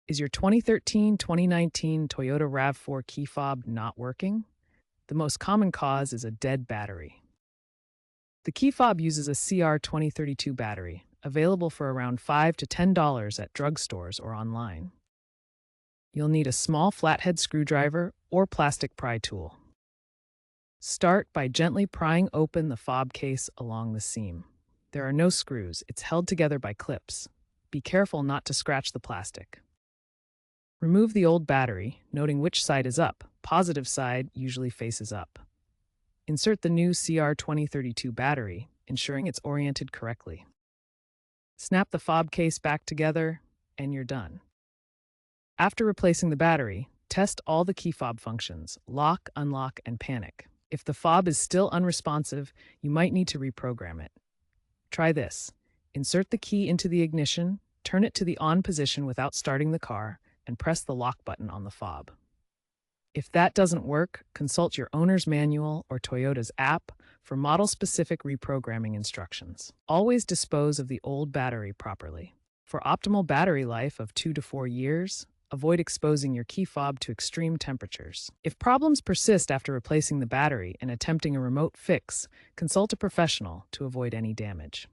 Is your 2013-2019 Toyota RAV4 key fob not working? The most common cause is a dead battery. The key fob uses a CR2032 battery, available for around $5 to $10 at drugstores or online. You'll need a small flathead screwdriver or plastic pry tool. Start by gently prying open the fob case along the seam. There are no screws, it's held together by clips. Be careful not to scratch the plastic. Remove the old battery, noting which side is up. Positive side usually faces up. Insert the new CR2032 battery, ensuring it's oriented correctly. Snap the fob case back together, and you're done. After replacing the battery, test all the key fob functions: lock, unlock, and panic. If the fob is still unresponsive, you might need to reprogram it. Try this. Insert the key into the ignition, turn it to the on position without starting the car, and press the lock button on the fob. If that doesn't work, consult your owner's manual or Toyota's app for model-specific reprogramming instructions. Always dispose of the old battery properly. For optimal battery life of 2 to 4 years, avoid exposing your key fob to extreme temperatures. If problems persist after replacing the battery and attempting a remote fix, consult a professional to avoid any damage.